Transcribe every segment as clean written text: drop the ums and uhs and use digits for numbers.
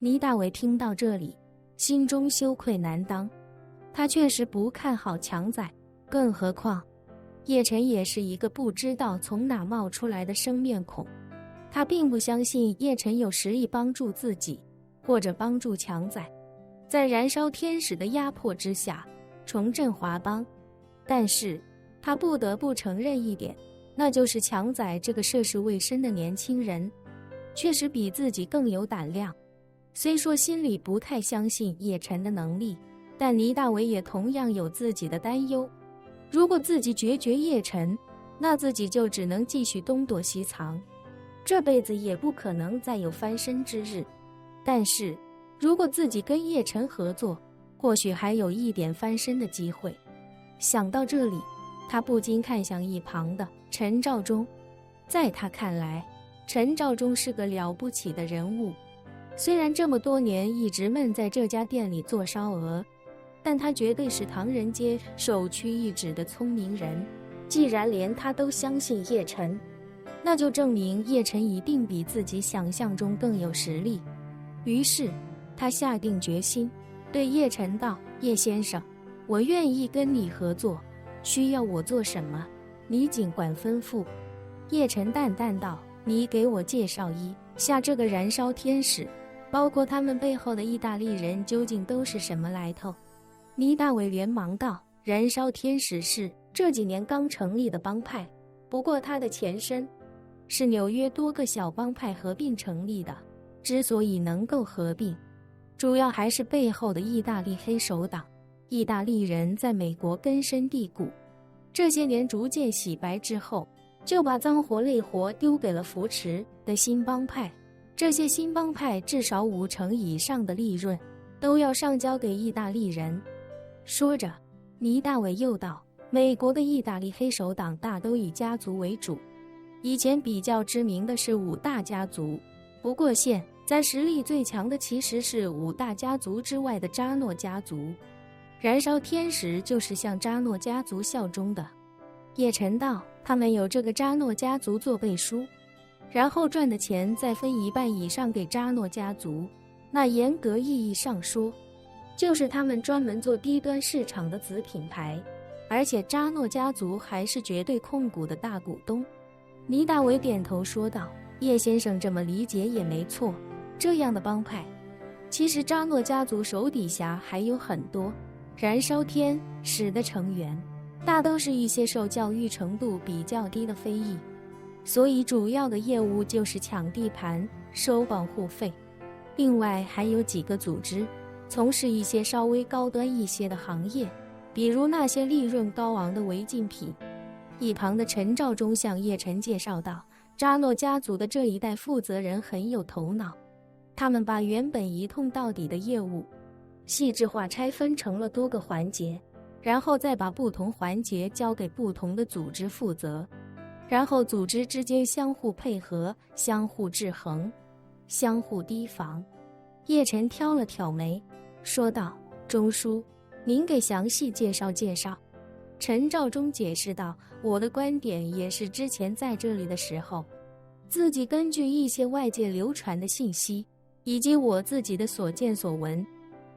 倪大伟听到这里，心中羞愧难当。他确实不看好强仔，更何况叶晨也是一个不知道从哪冒出来的生面孔。他并不相信叶晨有实力帮助自己，或者帮助强仔，在燃烧天使的压迫之下重振华邦。但是他不得不承认一点，那就是强仔这个涉世未深的年轻人确实比自己更有胆量。虽说心里不太相信叶晨的能力，但倪大伟也同样有自己的担忧。如果自己决绝叶晨，那自己就只能继续东躲西藏，这辈子也不可能再有翻身之日。但是如果自己跟叶晨合作，或许还有一点翻身的机会。想到这里，他不禁看向一旁的陈肇中。在他看来，陈肇中是个了不起的人物。虽然这么多年一直闷在这家店里做烧鹅，但他绝对是唐人街首屈一指的聪明人。既然连他都相信叶晨，那就证明叶晨一定比自己想象中更有实力。于是他下定决心，对叶晨道：叶先生，我愿意跟你合作，需要我做什么，你尽管吩咐。叶晨淡淡道：你给我介绍一下这个燃烧天使，包括他们背后的意大利人究竟都是什么来头。倪大伟连忙道：燃烧天使是这几年刚成立的帮派，不过它的前身是纽约多个小帮派合并成立的。之所以能够合并，主要还是背后的意大利黑手党。意大利人在美国根深蒂固，这些年逐渐洗白之后，就把脏活累活丢给了扶持的新帮派。这些新帮派至少50%以上的利润都要上交给意大利人。说着，倪大伟又道：美国的意大利黑手党大都以家族为主，以前比较知名的是5大家族，不过现在实力最强的其实是5大家族之外的扎诺家族。燃烧天使就是向扎诺家族效忠的。叶晨道：他们有这个扎诺家族做背书，然后赚的钱再分1半以上给扎诺家族，那严格意义上说，就是他们专门做低端市场的子品牌，而且扎诺家族还是绝对控股的大股东。倪大伟点头说道：叶先生这么理解也没错，这样的帮派，其实扎诺家族手底下还有很多。燃烧天使的成员大都是一些受教育程度比较低的非裔，所以主要的业务就是抢地盘、收保护费。另外还有几个组织从事一些稍微高端一些的行业，比如那些利润高昂的违禁品。一旁的陈肇中向叶晨介绍道：扎诺家族的这一代负责人很有头脑，他们把原本一通到底的业务细致化拆分成了多个环节，然后再把不同环节交给不同的组织负责，然后组织之间相互配合，相互制衡，相互提防。叶晨挑了挑眉说道：钟叔，您给详细介绍介绍。陈肇中解释道：我的观点也是之前在这里的时候，自己根据一些外界流传的信息，以及我自己的所见所闻，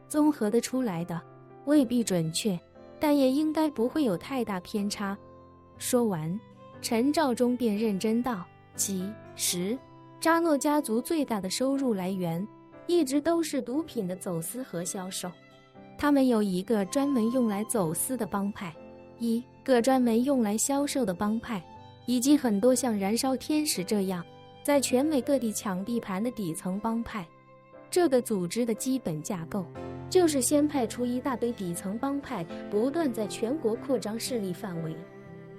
综合得出来的，未必准确，但也应该不会有太大偏差。说完，陈肇中便认真道：其实扎诺家族最大的收入来源一直都是毒品的走私和销售，他们有一个专门用来走私的帮派，一个专门用来销售的帮派，以及很多像燃烧天使这样在全美各地抢地盘的底层帮派。这个组织的基本架构就是先派出一大堆底层帮派，不断在全国扩张势力范围。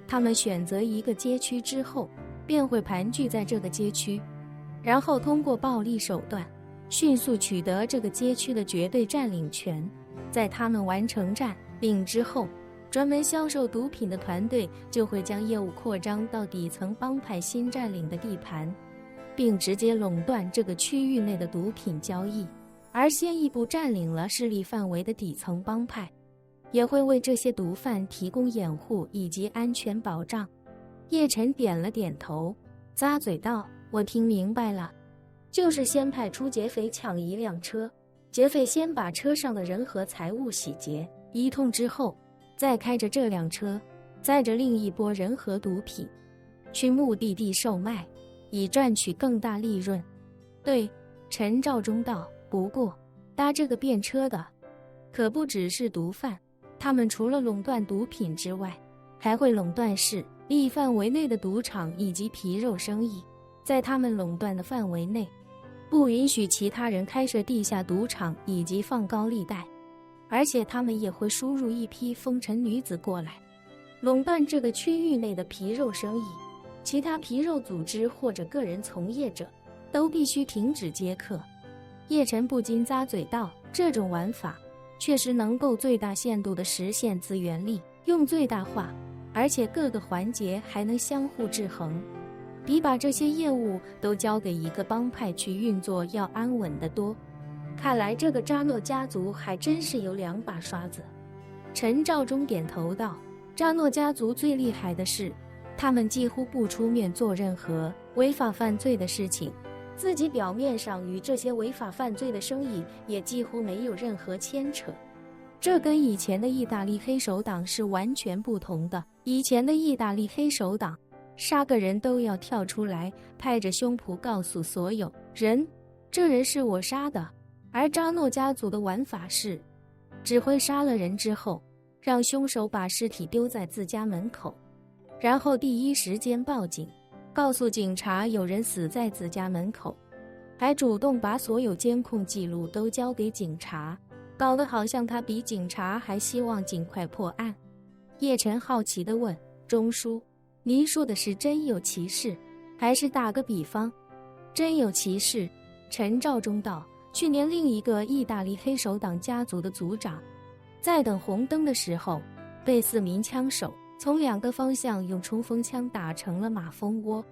他们选择一个街区之后，便会盘踞在这个街区，然后通过暴力手段迅速取得这个街区的绝对占领权。在他们完成占领之后，专门销售毒品的团队就会将业务扩张到底层帮派新占领的地盘，并直接垄断这个区域内的毒品交易。而先一步占领了势力范围的底层帮派，也会为这些毒贩提供掩护以及安全保障。叶晨点了点头，咂嘴道：我听明白了。就是先派出劫匪抢一辆车，劫匪先把车上的人和财物洗劫一通之后，再开着这辆车，载着另一拨人和毒品，去目的地售卖，以赚取更大利润。对，陈肇中道，不过搭这个便车的可不只是毒贩，他们除了垄断毒品之外，还会垄断市立范围内的赌场以及皮肉生意。在他们垄断的范围内，不允许其他人开设地下赌场以及放高利贷，而且他们也会输入一批风尘女子过来，垄断这个区域内的皮肉生意。其他皮肉组织或者个人从业者都必须停止接客。叶晨不禁咂嘴道，这种玩法确实能够最大限度地实现资源利用最大化，而且各个环节还能相互制衡，比把这些业务都交给一个帮派去运作要安稳得多。看来这个扎诺家族还真是有两把刷子。陈肇中点头道，扎诺家族最厉害的是，他们几乎不出面做任何违法犯罪的事情，自己表面上与这些违法犯罪的生意也几乎没有任何牵扯。这跟以前的意大利黑手党是完全不同的。以前的意大利黑手党杀个人都要跳出来拍着胸脯告诉所有人，这人是我杀的。而扎诺家族的玩法是，只会杀了人之后，让凶手把尸体丢在自家门口，然后第一时间报警，告诉警察有人死在自家门口，还主动把所有监控记录都交给警察，搞得好像他比警察还希望尽快破案。叶晨好奇地问，钟叔，您说的是真有其事，还是打个比方？真有其事，陈肇中道，去年另一个意大利黑手党家族的族长，在等红灯的时候，被4名枪手从2个方向用冲锋枪打成了马蜂窝，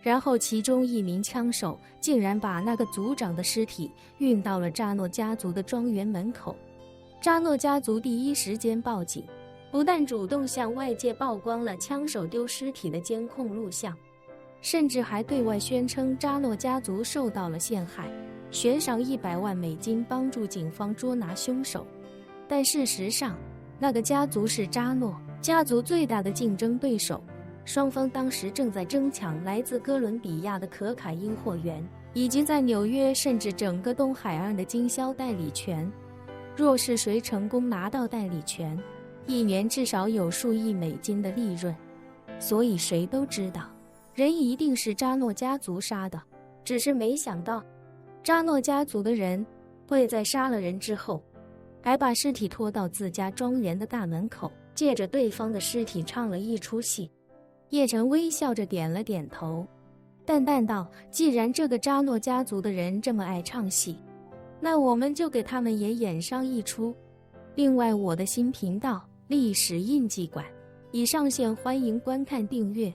然后其中1名枪手竟然把那个族长的尸体运到了扎诺家族的庄园门口。扎诺家族第一时间报警，不但主动向外界曝光了枪手丢尸体的监控录像，甚至还对外宣称扎诺家族受到了陷害，悬赏100万美金帮助警方捉拿凶手。但事实上，那个家族是扎诺家族最大的竞争对手，双方当时正在争抢来自哥伦比亚的可卡因货源，以及在纽约甚至整个东海岸的经销代理权。若是谁成功拿到代理权，1年至少有数亿美金的利润。所以谁都知道，人一定是扎诺家族杀的，只是没想到扎诺家族的人会在杀了人之后，还把尸体拖到自家庄园的大门口，借着对方的尸体唱了一出戏。叶晨微笑着点了点头，淡淡道，既然这个扎诺家族的人这么爱唱戏，那我们就给他们也演上一出。另外，我的新频道历史印记馆已上线，欢迎观看订阅。